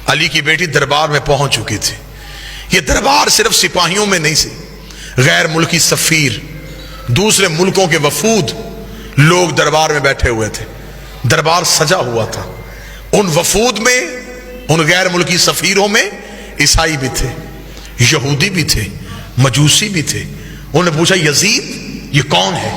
علی کی بیٹی دربار میں پہنچ چکی تھی. یہ دربار صرف سپاہیوں میں نہیں سی، غیر ملکی سفیر، دوسرے ملکوں کے وفود لوگ دربار میں بیٹھے ہوئے تھے. دربار سجا ہوا تھا. ان وفود میں، ان غیر ملکی سفیروں میں عیسائی بھی تھے، یہودی بھی تھے، مجوسی بھی تھے. انہوں نے پوچھا یزید یہ کون ہے؟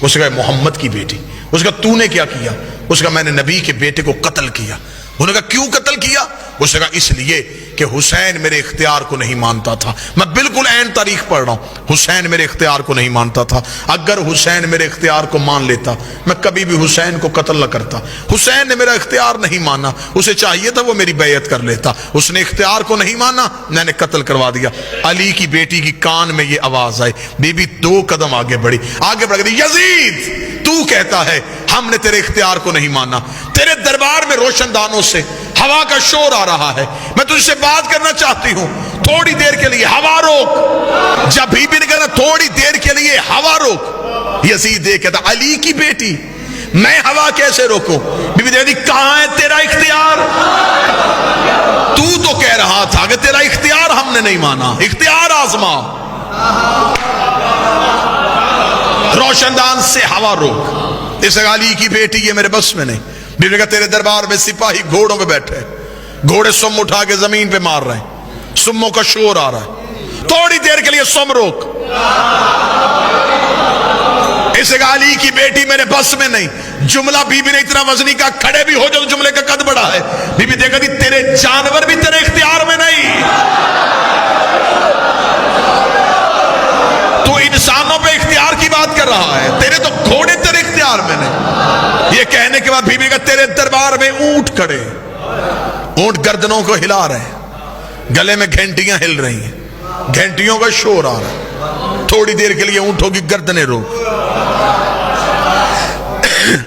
اس نے کہا محمد کی بیٹی. اس نے کہا تو نے کیا کیا؟ اس نے کہا میں نے نبی کے بیٹے کو قتل کیا. انہوں نے کہا کیوں قتل کیا؟ اس نے کہا اس لیے کہ حسین میرے اختیار کو نہیں مانتا تھا. میں بالکل عین تاریخ پڑھ رہا ہوں. حسین میرے اختیار کو نہیں مانتا تھا. اگر حسین میرے اختیار کو مان لیتا میں کبھی بھی حسین کو قتل نہ کرتا. حسین نے میرا اختیار نہیں مانا، اسے چاہیے تھا وہ میری بیعت کر لیتا. اس نے اختیار کو نہیں مانا، میں نے قتل کروا دیا. علی کی بیٹی کی کان میں یہ آواز آئی. بی بی 2 قدم آگے بڑھی، آگے بڑھ گئی. یزید تو کہتا ہے ہم نے تیرے اختیار کو نہیں مانا، تیرے دربار میں روشن دانوں سے ہوا کا شور آ رہا ہے، میں تجھ سے بات کرنا چاہتی ہوں، تھوڑی دیر کے لیے ہوا روک. جب بی بی نے کہا تھوڑی دیر کے لیے ہوا روک، یزید یہ کہتا علی کی بیٹی میں ہوا کیسے روکوں؟ بی بی کہتی کہاں ہے تیرا اختیار؟ تو کہہ رہا تھا کہ تیرا اختیار ہم نے نہیں مانا، اختیار آزما. روشن دان سے ہوا روک. اس علی کی بیٹی یہ میرے بس میں نہیں. بی بی نے کہا تیرے دربار میں سپاہی گھوڑوں پہ بیٹھے، گھوڑے سم اٹھا کے زمین پہ مار رہے ہیں، سموں کا شور آ رہا ہے، تھوڑی دیر کے لیے سم روک. اس علی کی بیٹی میرے بس میں نہیں. جملہ بی بی نے اتنا وزنی کا کھڑے بھی ہو جو جملے کا قد بڑا ہے. بی بی دیکھا تھی تیرے جانور بھی تیرے اختیار میں نہیں، تو انسانوں پہ اختیار کی بات کر رہا ہے، تیرے تو گھوڑے تیرے اختیار میں نہیں. یہ کہنے کے بعد بی بی کا تیرے دربار میں اونٹ کھڑے، اونٹ گردنوں کو ہلا رہے ہیں، گلے میں گھنٹیاں ہل رہی ہیں، گھنٹیوں کا شور آ رہا ہے. تھوڑی دیر کے لیے اونٹوں کی گردنیں روک.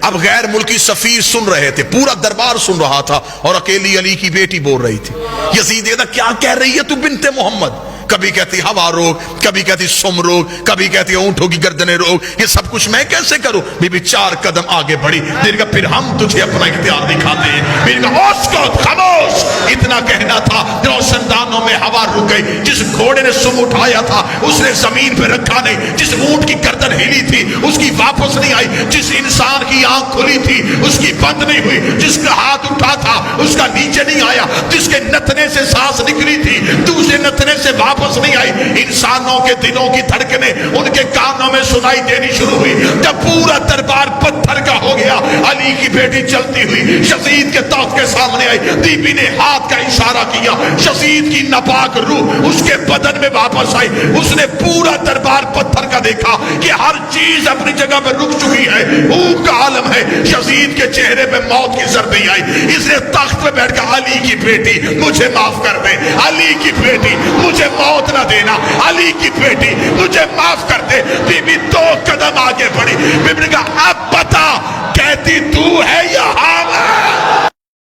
اب غیر ملکی سفیر سن رہے تھے، پورا دربار سن رہا تھا، اور اکیلی علی کی بیٹی بول رہی تھی. یزید کہتا کیا کہہ رہی ہے تو بنت محمد؟ کبھی کہتی ہوا روک، کبھی کہتی سم روک، کبھی کہتی اونٹوں کی گردنیں روک. یہ سب کچھ میں کیسے کروں؟ بی بی 4 قدم آگے بڑھی. دیر کا پھر ہم تجھے اپنا اختیار دکھاتے ہیں. بی بی کا اسکت خاموش. اتنا کہنا تھا روشن دانوں میں ہوا رک گئی. جس گھوڑے نے سم اٹھایا تھا اس نے زمین پہ رکھا نہیں، جس اونٹ کی گردن ہلی تھی اس کی واپس نہیں آئی، جس انسان کی آنکھ کھلی تھی اس کی بند نہیں ہوئی، جس کا ہاتھ اٹھا تھا اس کا نیچے نہیں آیا، جس کے نتنے سے سانس نکلی تھی دوسرے نتنے سے واپس نہیں آئی. انسانوں کے دلوں کی دھڑکنیں ان کے کانوں میں سنائی دینی شروع ہوئی. جب پورا دربار پتھر کا ہو گیا، علی کی بیٹی چلتی ہوئی یزید کے تخت کے سامنے آئی. بی بی نے ہاتھ کا اشارہ کیا، یزید کی ناپاک روح اس کے بدن میں واپس آئی. اس نے پورا دربار پتھر کا دیکھا کہ ہر چیز اپنی جگہ پہ رک چکی ہے، اونگ کا عالم ہے. یزید کے چہرے پہ موت کی ضربیں آئی. اس نے تخت پہ بیٹھ کر علی کی بیٹی مجھے معاف کر دے، علی کی بیٹی مجھے موت نہ دینا، علی کی بیٹی مجھے معاف کر دے. بی بی 2 قدم آگے بڑھی. بی بی نے کہا اب بتا کہتی تو ہے یا